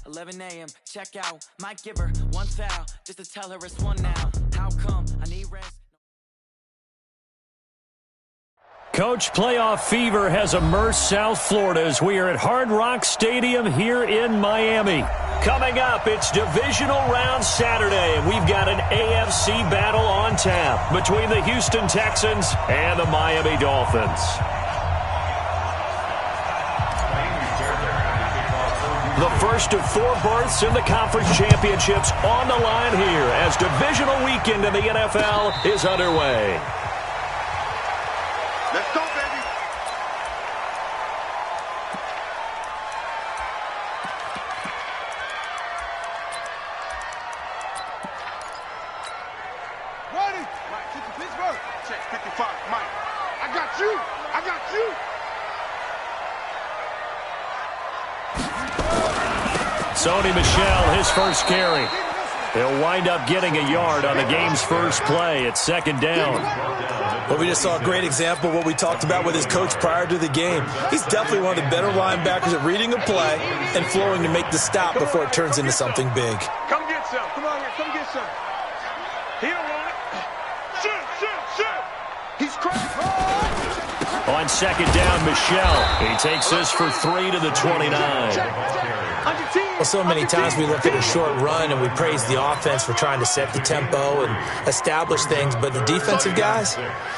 11 a.m. Check out. Might give her one foul just to tell her it's one now. How come I need rest? Coach, playoff fever has immersed South Florida as we are at Hard Rock Stadium here in Miami. Coming up, it's divisional round Saturday, and we've got an AFC battle on tap between the Houston Texans and the Miami Dolphins. The first of 4 berths in the conference championships on the line here as divisional weekend in the NFL is underway. Let's go, baby. Ready? Mike, get the Pittsburgh. Check 55, Mike. I got you. I got you. Sony Michel, his first carry. He'll wind up getting a yard on the game's first play at second down. Well, we just saw a great example of what we talked about with his coach prior to the game. He's definitely one of the better linebackers at reading a play and flowing to make the stop before it turns into something big. Come get some. Come on here. Come get some. He don't want it. Shoot. He's cracked. On second down, Michel. He takes this for 3 to the 29. Well, so many times we look at a short run and we praise the offense for trying to set the tempo and establish things, but the defensive guys,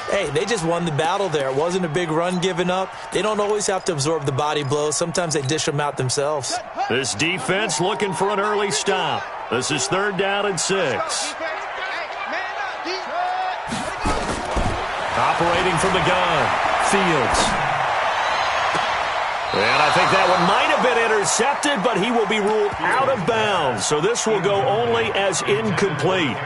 hey, they just won the battle there. It wasn't a big run given up. They don't always have to absorb the body blows. Sometimes they dish them out themselves. This defense looking for an early stop. This is 3rd down and 6. Operating from the gun, Fields. And I think that one might have been intercepted, but he will be ruled out of bounds. So this will go only as incomplete.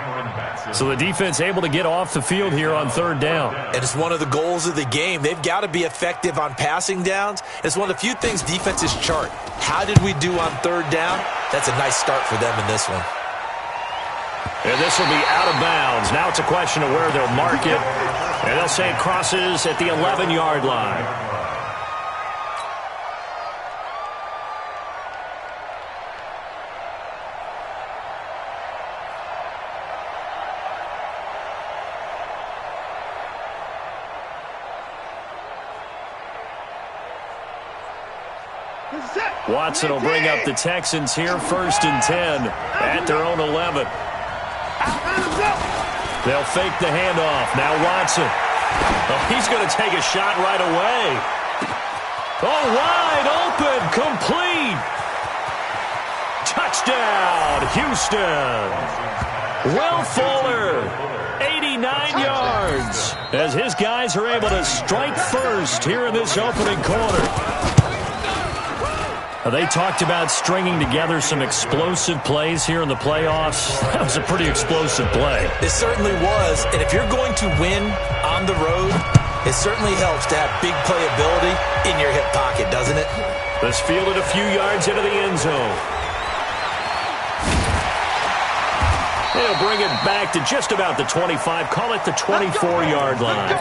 So the defense able to get off the field here on 3rd down. And it's one of the goals of the game. They've got to be effective on passing downs. It's one of the few things defenses chart. How did we do on 3rd down? That's a nice start for them in this one. And this will be out of bounds. Now it's a question of where they'll mark it. And they'll say it crosses at the 11-yard line. Watson will bring up the Texans here 1st and 10 at their own 11. They'll fake the handoff. Now Watson. Oh, he's going to take a shot right away. Oh, wide open. Complete. Touchdown, Houston. Will Fuller, 89 yards, as his guys are able to strike first here in this opening quarter. They talked about stringing together some explosive plays here in the playoffs. That was a pretty explosive play. It certainly was. And if you're going to win on the road, it certainly helps to have big playability in your hip pocket, doesn't it? This fielded a few yards into the end zone. They'll bring it back to just about the 25. Call it the 24-yard line.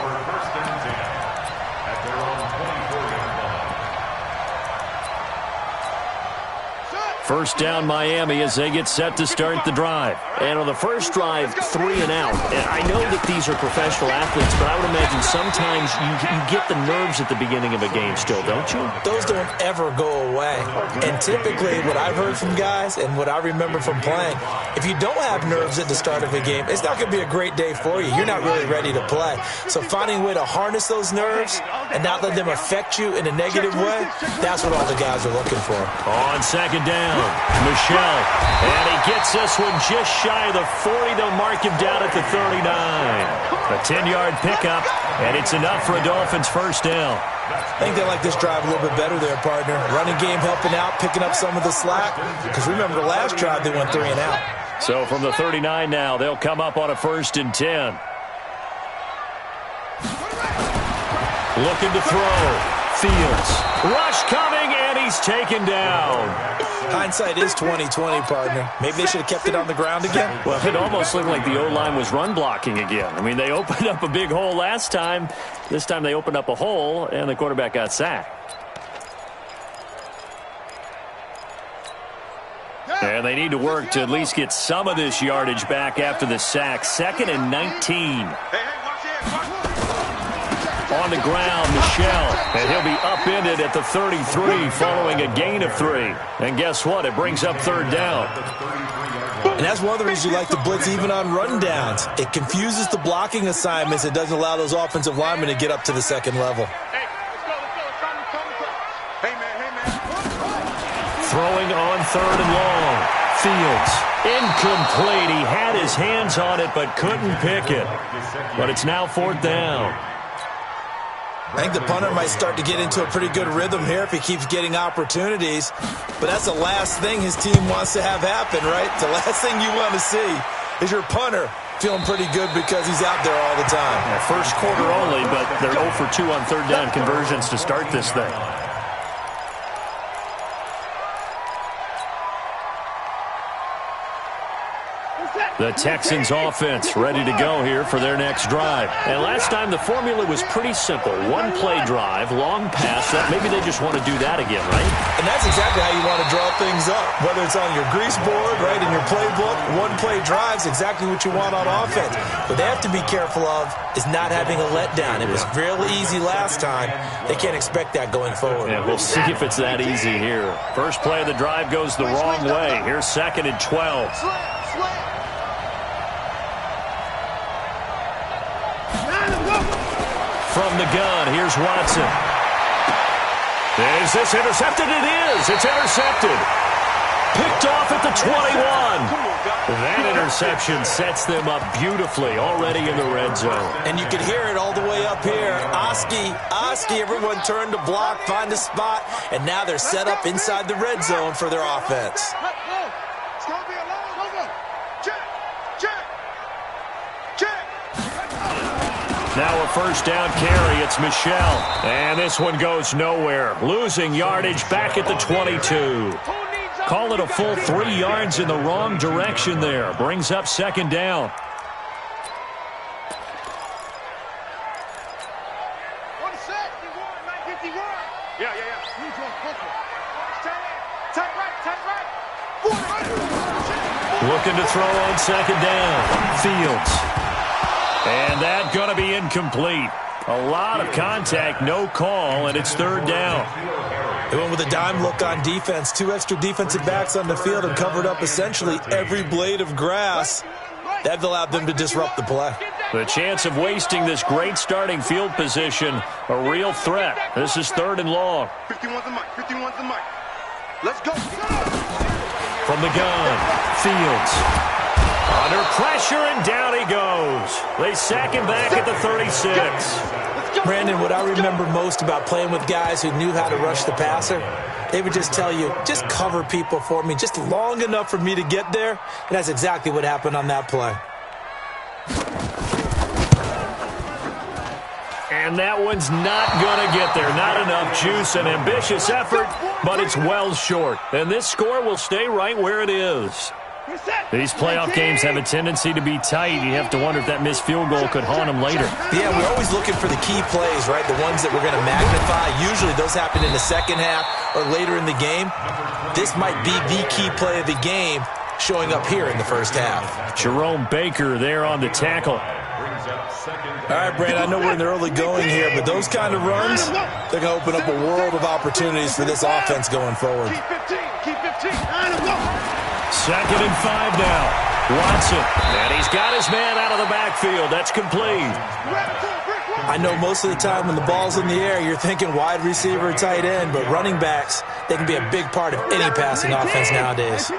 First down Miami as they get set to start the drive. And on the first drive, 3 and out. And I know that these are professional athletes, but I would imagine sometimes you get the nerves at the beginning of a game still, don't you? Those don't ever go away. And typically what I've heard from guys and what I remember from playing, if you don't have nerves at the start of a game, it's not going to be a great day for you. You're not really ready to play. So finding a way to harness those nerves and not let them affect you in a negative way, that's what all the guys are looking for. On second down, Michel, and he gets this one just shy of the 40. They'll mark him down at the 39. A 10-yard pickup, and it's enough for a Dolphins first down. I think they like this drive a little bit better there, partner. Running game helping out, picking up some of the slack. Because remember the last drive, they went 3 and out. So from the 39 now, they'll come up on a 1st and 10. Looking to throw. Fields. Rush coming, and he's taken down. Hindsight is 20/20, partner. Maybe they should have kept it on the ground again. Well, it almost looked like the O-line was run blocking again. I mean, they opened up a big hole last time. This time they opened up a hole, and the quarterback got sacked. And they need to work to at least get some of this yardage back after the sack. 2nd and 19. On the ground, Michel. And he'll be upended at the 33 following a gain of 3. And guess what? It brings up 3rd down. And that's one of the reasons you like to blitz even on run downs. It confuses the blocking assignments. It doesn't allow those offensive linemen to get up to the 2nd level. Throwing on 3rd and long. Fields. Incomplete. He had his hands on it but couldn't pick it. But it's now 4th down. I think the punter might start to get into a pretty good rhythm here if he keeps getting opportunities. But that's the last thing his team wants to have happen, right? The last thing you want to see is your punter feeling pretty good because he's out there all the time. Yeah, first quarter only, but they're 0 for 2 on 3rd down conversions to start this thing. The Texans offense ready to go here for their next drive. And last time the formula was pretty simple. One play drive, long pass. That maybe they just want to do that again, right? And that's exactly how you want to draw things up. Whether it's on your grease board, right, in your playbook, one play drive's exactly what you want on offense. What they have to be careful of is not having a letdown. It was really easy last time. They can't expect that going forward. Yeah, we'll see if it's that easy here. First play of the drive goes the wrong way. Here's 2nd and 12. From the gun, here's Watson. Is this intercepted? It is. It's intercepted. Picked off at the 21. That interception sets them up beautifully already in the red zone. And you can hear it all the way up here. Oski, everyone turned to block, find a spot, and now they're set up inside the red zone for their offense. Now a first down carry. It's Michel. And this one goes nowhere. Losing yardage back at the 22. Call it a full 3 yards in the wrong direction there. Brings up 2nd down. Looking to throw on 2nd down. Fields. And that's going to be incomplete. A lot of contact, no call, and it's 3rd down. They went with a dime look on defense. 2 extra defensive backs on the field and covered up essentially every blade of grass. That allowed them to disrupt the play. The chance of wasting this great starting field position, a real threat. This is 3rd and long. 51's the mic. 51's the mic. Let's go. From the gun, Fields. Under pressure, and down he goes. They sack him back at the 36. Brandon, what I remember most about playing with guys who knew how to rush the passer, they would just tell you, just cover people for me, just long enough for me to get there. And that's exactly what happened on that play. And that one's not going to get there. Not enough juice, an ambitious effort, but it's well short. And this score will stay right where it is. These playoff games have a tendency to be tight. You have to wonder if that missed field goal could haunt them later. Yeah, we're always looking for the key plays, right? The ones that we're going to magnify. Usually those happen in the 2nd half or later in the game. This might be the key play of the game showing up here in the 1st half. Jerome Baker there on the tackle. All right, Brad, I know we're in the early going here, but those kind of runs, they're going to open up a world of opportunities for this offense going forward. Keep 15. 2nd and 5 now. Watson. And he's got his man out of the backfield. That's complete. I know most of the time when the ball's in the air, you're thinking wide receiver, tight end, but running backs, they can be a big part of any passing offense nowadays.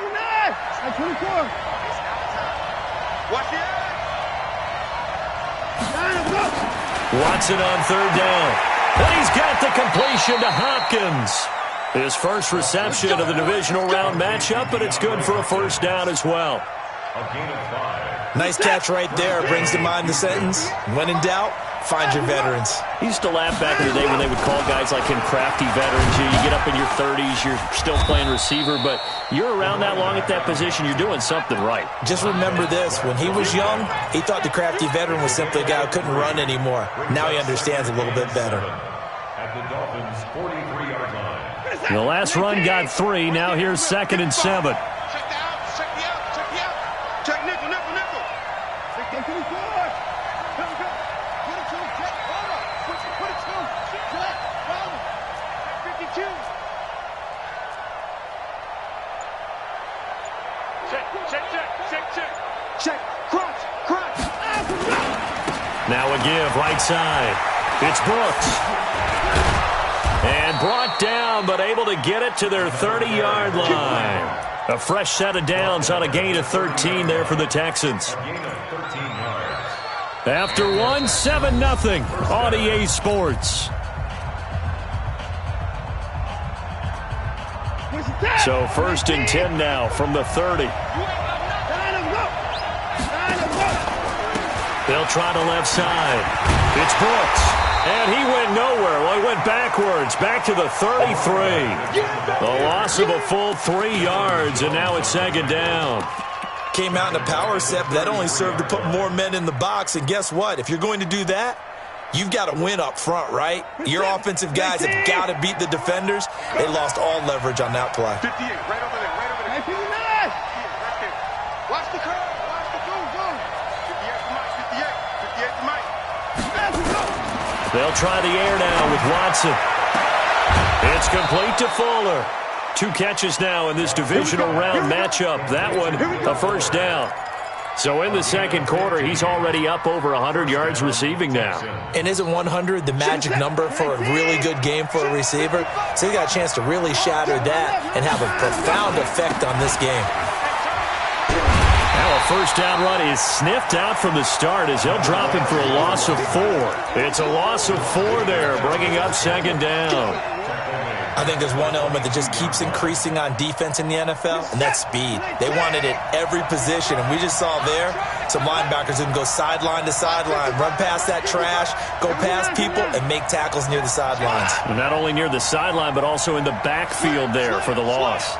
Watson on 3rd down. And he's got the completion to Hopkins. His first reception of the divisional round matchup, but it's good for a 1st down as well. Nice catch right there. Brings to mind the sentence, when in doubt, find your veterans. He used to laugh back in the day when they would call guys like him crafty veterans. You get up in your 30s, you're still playing receiver, but you're around that long at that position, you're doing something right. Just remember this, when he was young, he thought the crafty veteran was simply a guy who couldn't run anymore. Now he understands a little bit better. At the Dolphins' 43-yard line. The last run got 3. Now here's 2nd and 7. Check. Crunch. Now a give, right side. It's Brooks. And brought down, but able to get it to their 30-yard line. A fresh set of downs on a gain of 13 there for the Texans. After one, 7-0 on EA Sports. So 1st and 10 now from the 30. They'll try the left side. It's Brooks. And he went nowhere. Well, he went backwards, back to the 33. A loss of a full 3 yards, and now it's 2nd down. Came out in a power set, but that only served to put more men in the box. And guess what? If you're going to do that, you've got to win up front, right? Your offensive guys have got to beat the defenders. They lost all leverage on that play. 58, right over there. Watch the curve. Watch the go. 58 to Mike. They'll try the air now with Watson. It's complete to Fuller. 2 catches now in this divisional round matchup. That one, a 1st down. So in the 2nd quarter, he's already up over 100 yards receiving now. And isn't 100 the magic number for a really good game for a receiver? So he got a chance to really shatter that and have a profound effect on this game. Now a 1st down run is sniffed out from the start as he'll drop him for a loss of 4. It's a loss of 4 there, bringing up 2nd down. I think there's one element that just keeps increasing on defense in the NFL, and that's speed. They want it at every position, and we just saw there some linebackers who can go sideline to sideline, run past that trash, go past people, and make tackles near the sidelines. And not only near the sideline, but also in the backfield there for the loss.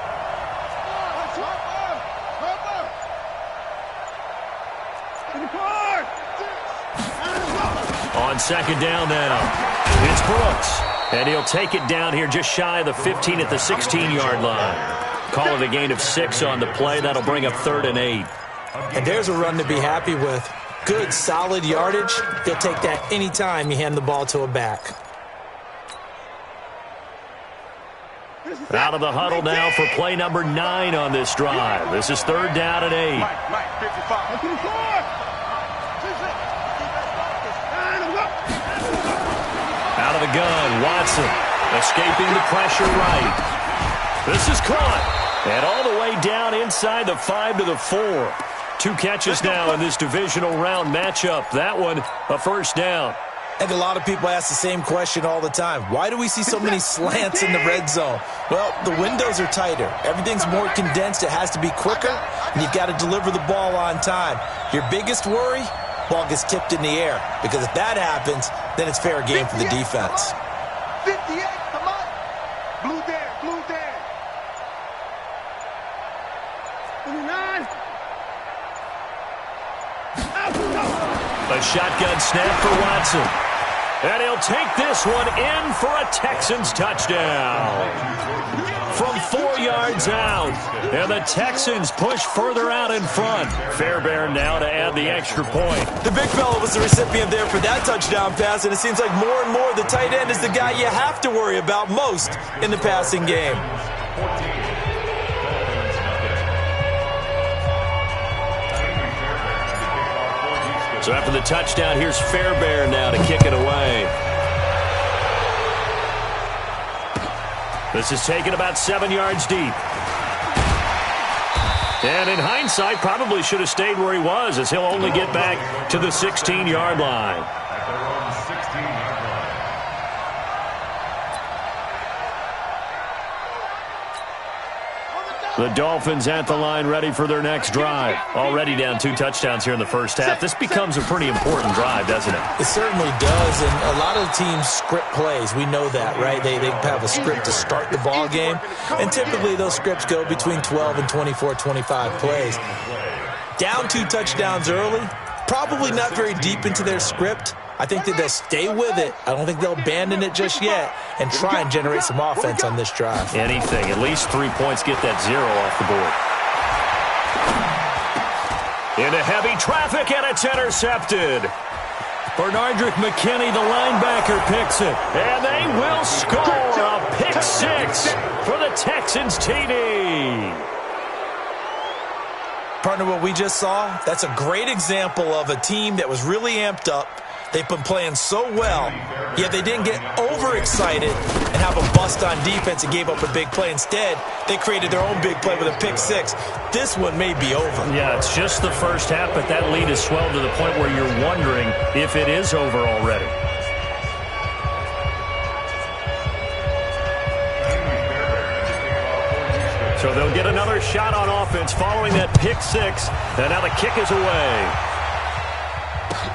On 2nd down now, it's Brooks. And he'll take it down here just shy of the 15 at the 16-yard line. Call it a gain of 6 on the play. That'll bring up 3rd and 8. And there's a run to be happy with. Good, solid yardage. He'll take that anytime you hand the ball to a back. Out of the huddle now for play number 9 on this drive. This is 3rd down and 8. Mike, 55. Out of the gun, Watson escaping the pressure right. This is caught. And all the way down inside the 5 to the 4. 2 catches now in this divisional round matchup. That one, a 1st down. I think a lot of people ask the same question all the time. Why do we see so many slants in the red zone? Well, the windows are tighter. Everything's more condensed. It has to be quicker, and you've got to deliver the ball on time. Your biggest worry? Ball gets tipped in the air, because if that happens, then it's fair game for the defense. 58, come on. Blue there. 29. A shotgun snap for Watson. And he'll take this one in for a Texans touchdown. From 4 yards out. And the Texans push further out in front. Fairbairn now to add the extra point. The big fella was the recipient there for that touchdown pass, and it seems like more and more the tight end is the guy you have to worry about most in the passing game. So after the touchdown, here's Fairbairn now to kick it away. This is taken about 7 yards deep. And in hindsight, probably should have stayed where he was, as he'll only get back to the 16-yard line. The Dolphins at the line, ready for their next drive. Already down 2 touchdowns here in the first half. This becomes a pretty important drive, doesn't it? It certainly does, and a lot of teams script plays. We know that, right? They have a script to start the ball game, and typically those scripts go between 12 and 24, 25 plays. Down 2 touchdowns early, probably not very deep into their script. I think that they'll stay with it. I don't think they'll abandon it just yet and try and generate some offense on this drive. Anything. At least 3 points, get that 0 off the board. Into heavy traffic, and it's intercepted. Bernardrick McKinney, the linebacker, picks it. And they will score a pick 6 for the Texans TD. partner, what we just saw, that's a great example of a team that was really amped up. They've been playing so well, yet they didn't get overexcited and have a bust on defense and gave up a big play. Instead, they created their own big play with a pick six. This one may be over. Yeah, it's just the first half, but that lead has swelled to the point where you're wondering if it is over already. So they'll get another shot on offense following that pick six, and now the kick is away.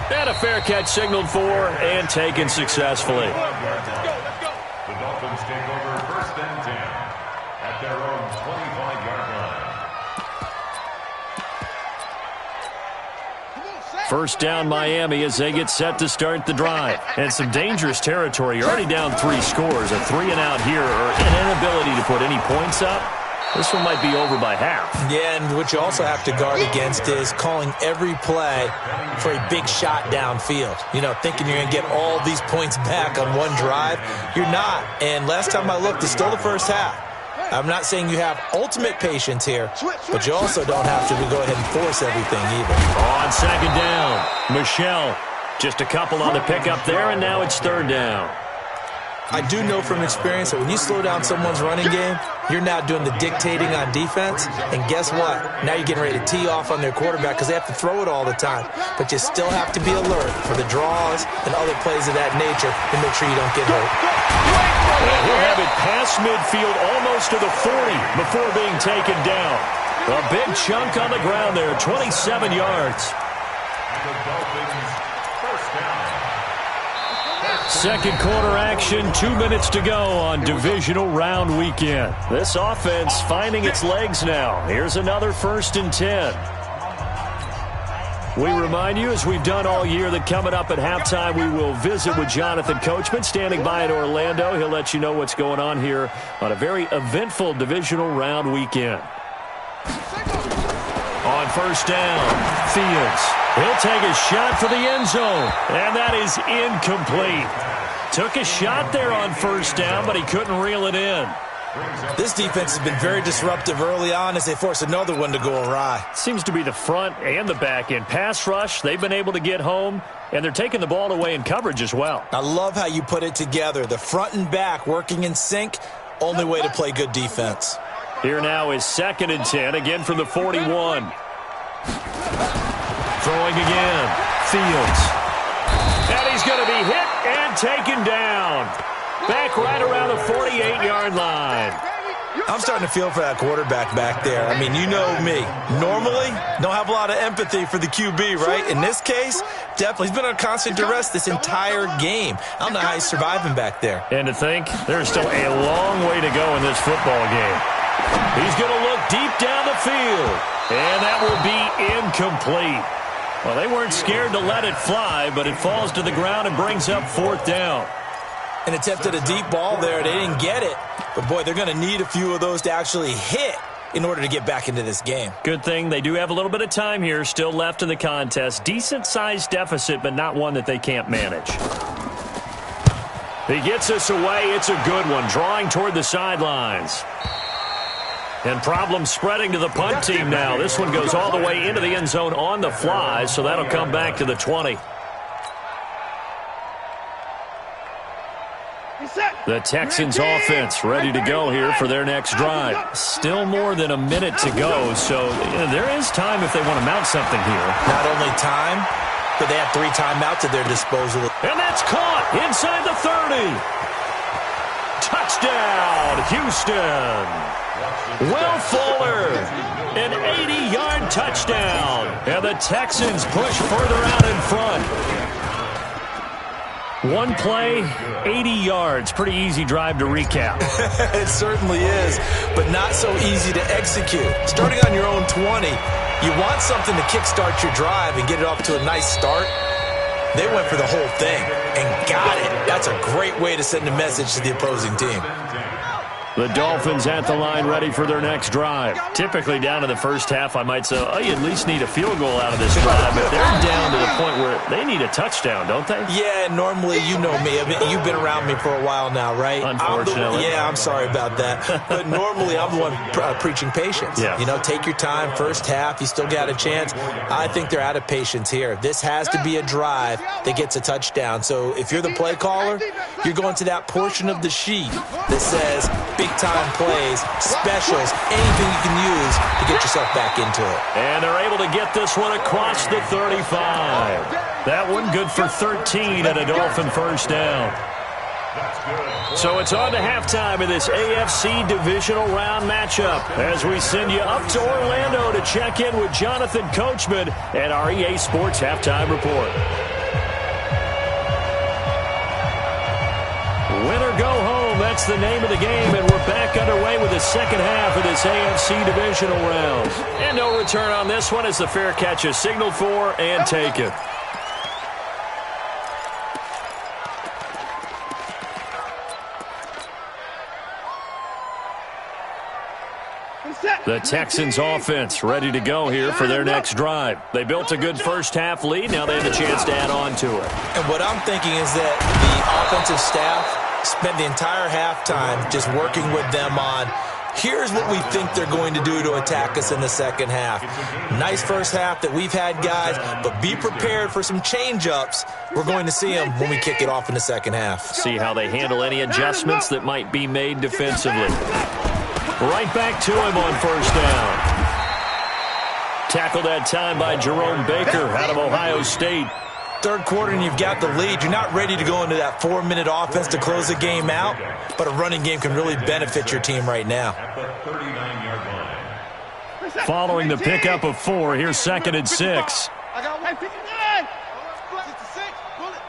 And a fair catch signaled for and taken successfully. The Dolphins take over 1st and 10 at their own 25-yard line. First down Miami as they get set to start the drive. And some dangerous territory. You're already down 3 scores. A 3-and-out here or an inability to put any points up. This one might be over by half. Yeah, and what you also have to guard against is calling every play for a big shot downfield. You know, thinking you're going to get all these points back on one drive. You're not. And last time I looked, it's still the first half. I'm not saying you have ultimate patience here, but you also don't have to go ahead and force everything either. On 2nd down, Michelle. Just a couple on the pickup there, and now it's 3rd down. I do know from experience that when you slow down someone's running game, you're now doing the dictating on defense. And guess what? Now you're getting ready to tee off on their quarterback because they have to throw it all the time. But you still have to be alert for the draws and other plays of that nature to make sure you don't get hurt. And he'll have it past midfield almost to the 40 before being taken down. A big chunk on the ground there, 27 yards. The Dolphins, 1st down. Second quarter action, 2 minutes to go on divisional round weekend. This offense finding its legs now. Here's another 1st and 10. We remind you, as we've done all year, that coming up at halftime, we will visit with Jonathan Coachman, standing by in Orlando. He'll let you know what's going on here on a very eventful divisional round weekend. On 1st down, Fields. He'll take a shot for the end zone, and that is incomplete. Took a shot there on 1st down, but he couldn't reel it in. This defense has been very disruptive early on as they force another one to go awry. Seems to be the front and the back end. Pass rush, they've been able to get home, and they're taking the ball away in coverage as well. I love how you put it together. The front and back working in sync, only way to play good defense. Here now is 2nd and 10, again from the 41. Throwing again, Fields. And he's going to be hit and taken down. Back right around the 48-yard line. I'm starting to feel for that quarterback back there. I mean, you know me. Normally, don't have a lot of empathy for the QB, right? In this case, definitely. He's been under constant duress this entire game. I don't know how he's surviving back there. And to think, there's still a long way to go in this football game. He's going to look deep down the field. And that will be incomplete. Well, they weren't scared to let it fly, but it falls to the ground and brings up 4th down. And attempted a deep ball there. They didn't get it. But, boy, they're going to need a few of those to actually hit in order to get back into this game. Good thing they do have a little bit of time here still left in the contest. Decent-sized deficit, but not one that they can't manage. He gets us away. It's a good one, drawing toward the sidelines. And problems spreading to the punt team now. This one goes all the way into the end zone on the fly, so that'll come back to the 20. The Texans offense ready to go here for their next drive. Still more than a minute to go, so there is time if they want to mount something here. Not only time, but they have 3 timeouts at their disposal. And that's caught inside the 30. Touchdown, Houston. Will Fuller, an 80-yard touchdown. And the Texans push further out in front. One play, 80 yards. Pretty easy drive to recap. It certainly is, but not so easy to execute. Starting on your own 20, you want something to kickstart your drive and get it off to a nice start. They went for the whole thing and got it. That's a great way to send a message to the opposing team. The Dolphins at the line ready for their next drive. Typically down to the first half, I might say, oh, you at least need a field goal out of this drive. But they're down to the point where they need a touchdown, don't they? Yeah, normally, you know me. You've been around me for a while now, right? Unfortunately. I'm sorry about that. But normally, I'm the one preaching patience. Yeah. You know, take your time. First half, you still got a chance. I think they're out of patience here. This has to be a drive that gets a touchdown. So if you're the play caller, you're going to that portion of the sheet that says big-time plays, specials, anything you can use to get yourself back into it. And they're able to get this one across the 35. That one good for 13 and a Dolphin first down. So it's on to halftime of this AFC divisional round matchup as we send you up to Orlando to check in with Jonathan Coachman and our EA Sports Halftime Report. Win or go home, that's the name of the game, and we're back underway with the second half of this AFC divisional round. And no return on this one as the fair catch is signaled for and taken. The Texans offense ready to go here for their next drive. They built a good first half lead. Now they have a chance to add on to it. And what I'm thinking is that the offensive staff spent the entire halftime just working with them on, here's what we think they're going to do to attack us in the second half. Nice first half that we've had, guys, but be prepared for some change-ups. We're going to see them when we kick it off in the second half. See how they handle any adjustments that might be made defensively. Right back to him on first down. Tackled that time by Jerome Baker out of Ohio State. Third quarter and you've got the lead. You're not ready to go into that 4-minute offense to close the game out, but a running game can really benefit your team right now. Following the pickup of 4, here's 2nd and 6. I got 159. 66. Bullet.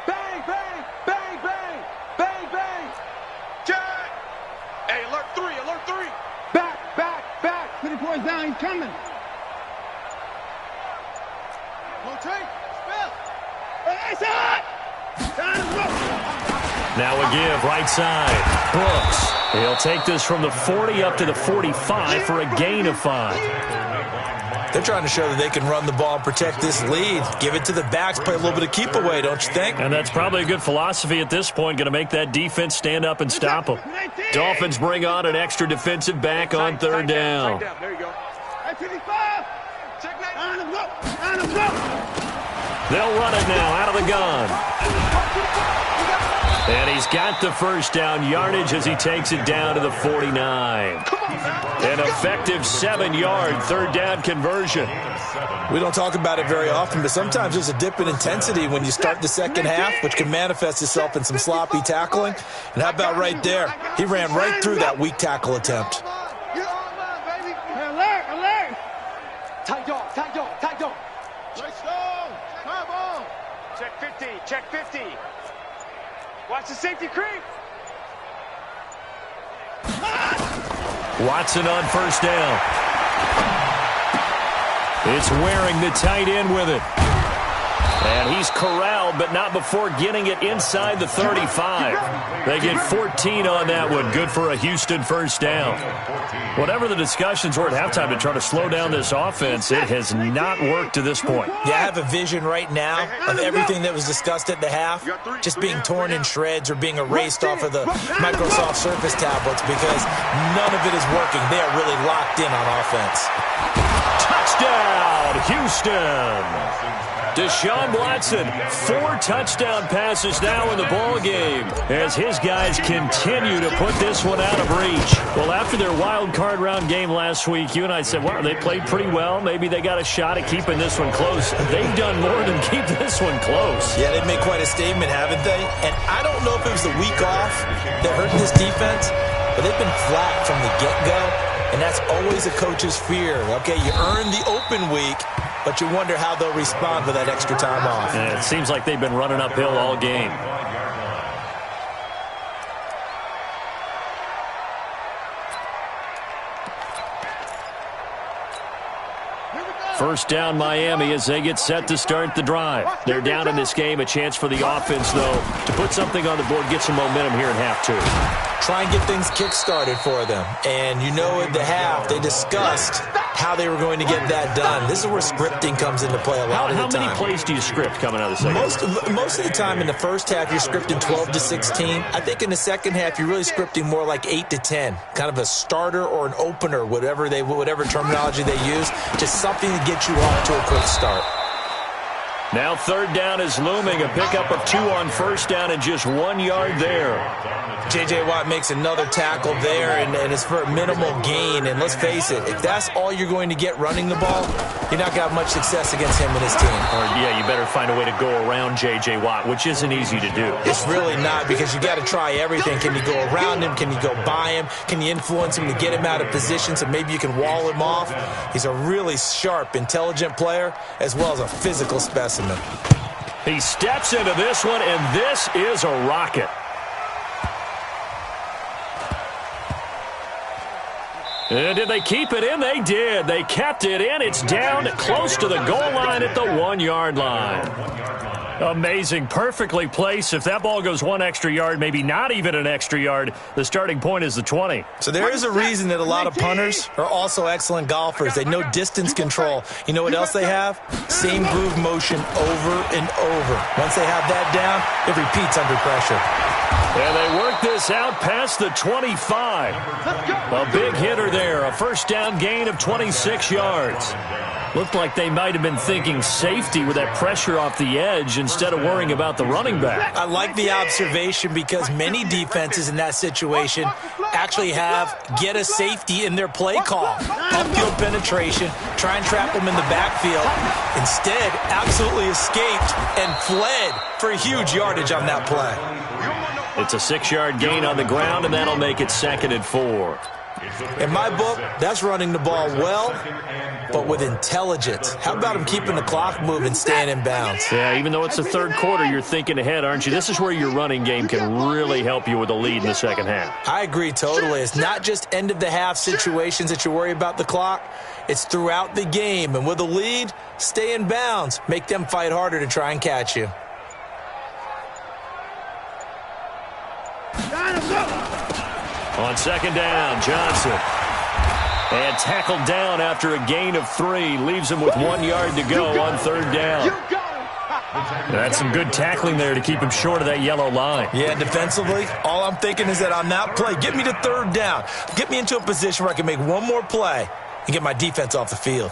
Bang, bang, bang, bang, bang, bang. Jack. Hey, alert 3, alert 3. Back, back, back. 20 points down, he's coming. Now a give, right side. Brooks. He'll take this from the 40 up to the 45 for a gain of 5. They're trying to show that they can run the ball and protect this lead. Give it to the backs, play a little bit of keep away, don't you think? And that's probably a good philosophy at this point, going to make that defense stand up and stop them. Dolphins bring on an extra defensive back on third down. There you go. They'll run it now out of the gun. And he's got the first down yardage as he takes it down to the 49. An effective 7-yard third down conversion. We don't talk about it very often, but sometimes there's a dip in intensity when you start the second half, which can manifest itself in some sloppy tackling. And how about right there? He ran right through that weak tackle attempt. Alert, alert. Tight dog, tight dog, tight dog. Check 50, check 50. Watch the safety creep. Watson on first down. It's Waring, the tight end, with it. And he's corralled, but not before getting it inside the 35. They get 14 on that one. Good for a Houston first down. Whatever the discussions were at halftime to try to slow down this offense, it has not worked to this point. Yeah, I have a vision right now of everything that was discussed at the half just being torn in shreds or being erased off of the Microsoft Surface tablets because none of it is working. They are really locked in on offense. Touchdown, Houston! Deshaun Watson, 4 touchdown passes now in the ball game as his guys continue to put this one out of reach. Well, after their wild card round game last week, you and I said, wow, they played pretty well. Maybe they got a shot at keeping this one close. They've done more than keep this one close. Yeah, they've made quite a statement, haven't they? And I don't know if it was the week off that hurt this defense, but they've been flat from the get-go, and that's always a coach's fear. Okay, you earn the open week, but you wonder how they'll respond with that extra time off. And it seems like they've been running uphill all game. First down, Miami, as they get set to start the drive. They're down in this game. A chance for the offense, though, to put something on the board, get some momentum here in half 2. try and get things kick-started for them. And you know at the half, they discussed how they were going to get that done. This is where scripting comes into play a lot of the time. How many plays do you script coming out of the second? Most of the time in the first half, you're scripting 12 to 16. I think in the second half, you're really scripting more like 8 to 10. Kind of a starter or an opener, whatever terminology they use. Just something to get you off to a quick start. Now third down is looming. A pickup of 2 on first down and just 1 yard there. J.J. Watt makes another tackle there, and it's for a minimal gain. And let's face it, if that's all you're going to get running the ball, you're not going to have much success against him and his team. Or, yeah, you better find a way to go around J.J. Watt, which isn't easy to do. It's really not, because you got to try everything. Can you go around him? Can you go by him? Can you influence him to get him out of position so maybe you can wall him off? He's a really sharp, intelligent player, as well as a physical specimen. He steps into this one, and this is a rocket. And did they keep it in? They did. They kept it in. It's down close to the goal line at the 1 yard line. Amazing. Perfectly placed. If that ball goes 1 extra yard, maybe not even an extra yard, the starting point is the 20. So there is a reason that a lot of punters are also excellent golfers. They know distance control. You know what else they have? Same groove motion over and over. Once they have that down, it repeats under pressure. And they work this out past the 25. A big hitter there. A first down gain of 26 yards. Looked like they might have been thinking safety with that pressure off the edge instead of worrying about the running back. I like the observation, because many defenses in that situation actually have get a safety in their play call. Upfield penetration, try and trap them in the backfield. Instead, absolutely escaped and fled for a huge yardage on that play. It's a 6-yard gain on the ground, and that'll make it 2nd and 4. In my book, that's running the ball well, but with intelligence. How about him keeping the clock moving, staying in bounds? Yeah, even though it's the third quarter, you're thinking ahead, aren't you? This is where your running game can really help you with a lead in the second half. I agree totally. It's not just end-of-the-half situations that you worry about the clock. It's throughout the game. And with a lead, stay in bounds. Make them fight harder to try and catch you. On second down, Johnson. And tackled down after a gain of 3. Leaves him with 1 yard to go on third down. That's some good tackling there to keep him short of that yellow line. Yeah, defensively, all I'm thinking is that on that play, get me to third down. Get me into a position where I can make one more play and get my defense off the field.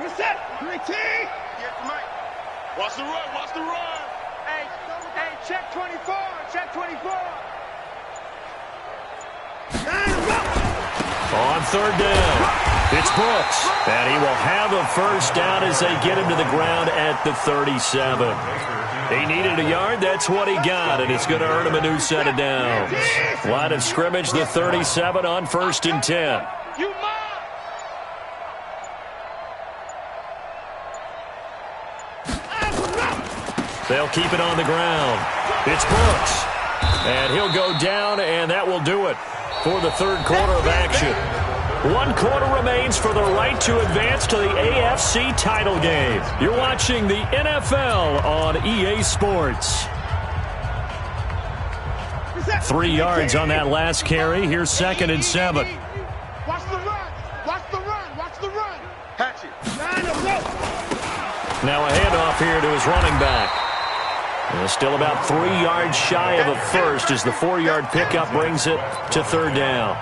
Reset. Watch the run. Watch the run. Hey, check 24. Check 24. On third down, it's Brooks. And he will have a first down as they get him to the ground at the 37. He needed a yard. That's what he got, and it's going to earn him a new set of downs. Line of scrimmage, the 37 on 1st and 10. They'll keep it on the ground. It's Brooks. And he'll go down, and that will do it for the third quarter of action. 1 quarter remains for the right to advance to the AFC title game. You're watching the NFL on EA Sports. 3 yards on that last carry. Here's 2nd and 7. Watch the run. Watch the run. Watch the run. Catch it. Now a handoff here to his running back. Still about 3 yards shy of a first as the 4-yard pickup brings it to third down.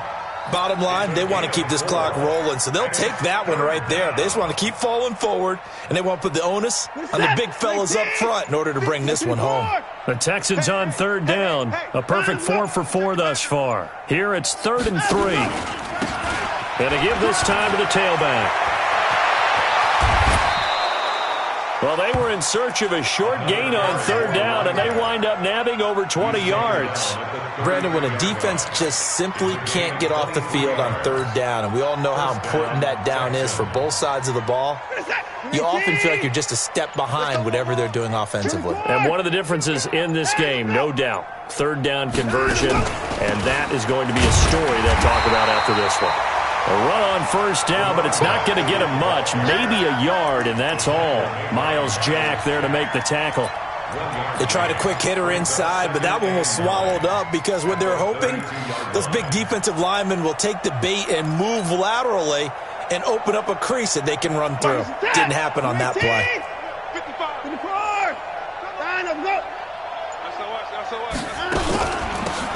Bottom line, they want to keep this clock rolling, so they'll take that one right there. They just want to keep falling forward, and they want to put the onus on the big fellas up front in order to bring this one home. The Texans on third down. A perfect 4 for 4 thus far. Here it's 3rd and 3. And to give this time to the tailback. Well, they were in search of a short gain on third down, and they wind up nabbing over 20 yards. Brandon, when a defense just simply can't get off the field on third down, and we all know how important that down is for both sides of the ball, you often feel like you're just a step behind whatever they're doing offensively. And one of the differences in this game, no doubt, third down conversion, and that is going to be a story they'll talk about after this one. A run on first down, but it's not going to get him much. Maybe a yard, and that's all. Miles Jack there to make the tackle. They tried a quick hitter inside, but that one was swallowed up because what they're hoping, those big defensive linemen will take the bait and move laterally and open up a crease that they can run through. Didn't happen on that play. 55, 54.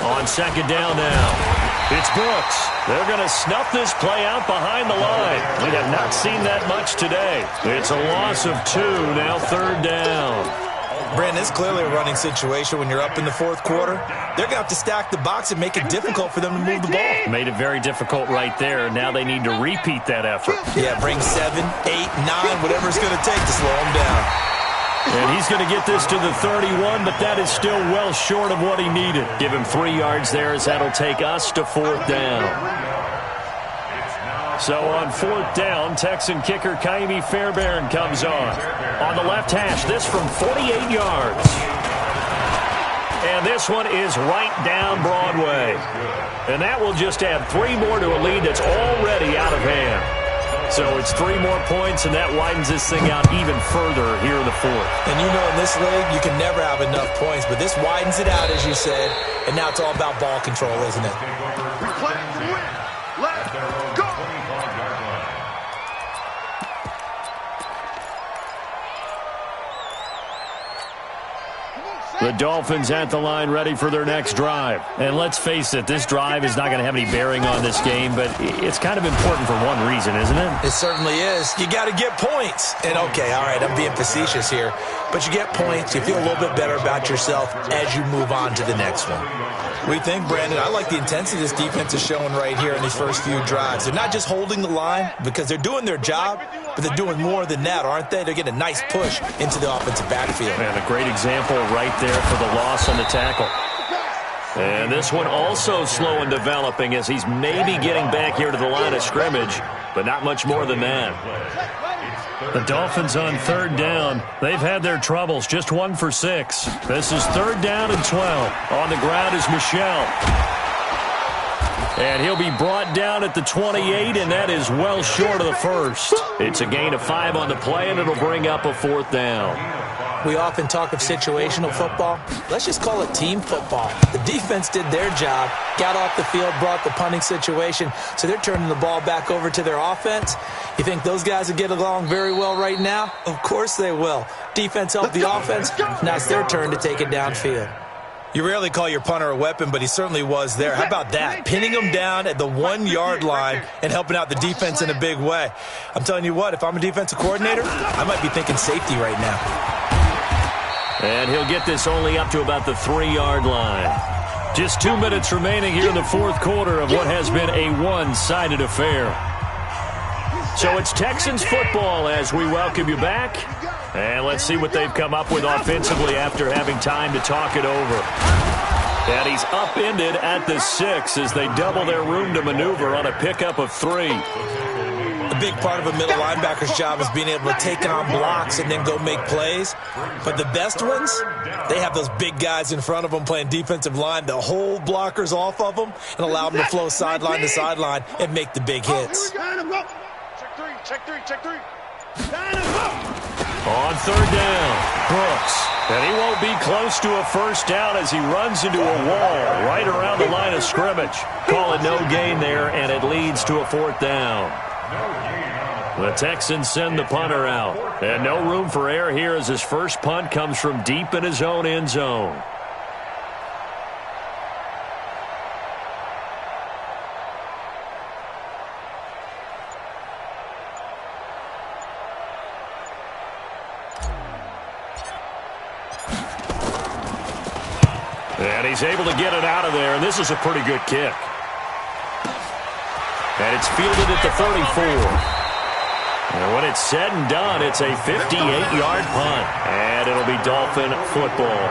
On second down now, it's Brooks. They're going to snuff this play out behind the line. We have not seen that much today. It's a loss of 2, now third down. Brandon, it's clearly a running situation when you're up in the fourth quarter. They're going to have to stack the box and make it difficult for them to move the ball. Made it very difficult right there. Now they need to repeat that effort. Yeah, bring 7, 8, 9, whatever it's going to take to slow them down. And he's going to get this to the 31, but that is still well short of what he needed. Give him 3 yards there as that'll take us to fourth down. So on fourth down, Texan kicker Kaimi Fairbairn comes on. On the left hash, this from 48 yards. And this one is right down Broadway. And that will just add 3 more to a lead that's already out of hand. So it's 3 more points, and that widens this thing out even further here in the fourth. And you know in this league, you can never have enough points, but this widens it out, as you said, and now it's all about ball control, isn't it? Let's go. The Dolphins at the line ready for their next drive. And let's face it, this drive is not going to have any bearing on this game, but it's kind of important for one reason, isn't it? It certainly is. You got to get points. And okay, all right, I'm being facetious here, but you get points, you feel a little bit better about yourself as you move on to the next one. What do you think, Brandon? I like the intensity this defense is showing right here in these first few drives. They're not just holding the line because they're doing their job, but they're doing more than that, aren't they? They're getting a nice push into the offensive backfield. And a great example right there for the loss on the tackle. And this one also slow in developing as he's maybe getting back here to the line of scrimmage, but not much more than that. The Dolphins on third down. They've had their troubles, just 1 for 6. This is third down and 12. On the ground is Michel. And he'll be brought down at the 28, and that is well short of the first. It's a gain of 5 on the play, and it'll bring up a fourth down. We often talk of situational football. Let's just call it team football. The defense did their job, got off the field, brought the punting situation, so they're turning the ball back over to their offense. You think those guys will get along very well right now? Of course they will. Defense helped the offense. Now it's their turn to take it downfield. You rarely call your punter a weapon, but he certainly was there. How about that? Pinning him down at the 1-yard line and helping out the defense in a big way. I'm telling you what, if I'm a defensive coordinator, I might be thinking safety right now. And he'll get this only up to about the 3-yard line. Just 2 minutes remaining here in the fourth quarter of what has been a one-sided affair. So it's Texans football as we welcome you back. And let's see what they've come up with offensively after having time to talk it over. And he's upended at the 6 as they double their room to maneuver on a pickup of 3. A big part of a middle linebacker's job is being able to take on blocks and then go make plays. But the best ones, they have those big guys in front of them playing defensive line to hold blockers off of them and allow them to flow sideline to sideline and make the big hits. Check three. On third down, Brooks. And he won't be close to a first down as he runs into a wall right around the line of scrimmage. Call it no gain there, and it leads to a fourth down. The Texans send the punter out. And no room for error here as his first punt comes from deep in his own end zone. And he's able to get it out of there, and this is a pretty good kick. And it's fielded at the 34. And when it's said and done, it's a 58-yard punt. And it'll be Dolphin football.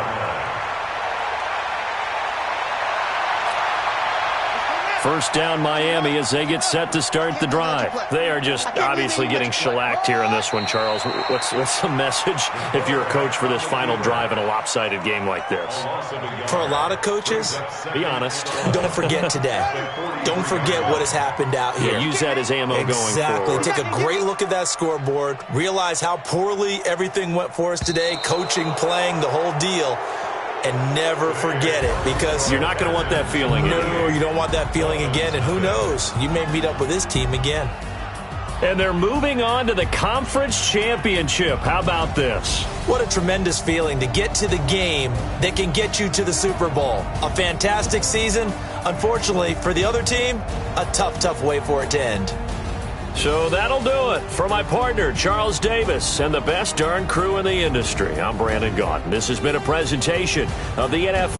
First down Miami as they get set to start the drive. They are just obviously getting shellacked here in this one, Charles. What's the message if you're a coach for this final drive in a lopsided game like this? For a lot of coaches, be honest. Don't forget today. Don't forget what has happened out here. Yeah, use that as ammo going forward. Exactly. Take a great look at that scoreboard. Realize how poorly everything went for us today, coaching, playing, the whole deal. And never forget it, because you're not going to want that feeling again. No, you don't want that feeling again. And who knows? You may meet up with this team again. And they're moving on to the conference championship. How about this? What a tremendous feeling to get to the game that can get you to the Super Bowl. A fantastic season. Unfortunately, for the other team, a tough way for it to end. So that'll do it. For my partner, Charles Davis, and the best darn crew in the industry, I'm Brandon Gaudin. This has been a presentation of the NFL.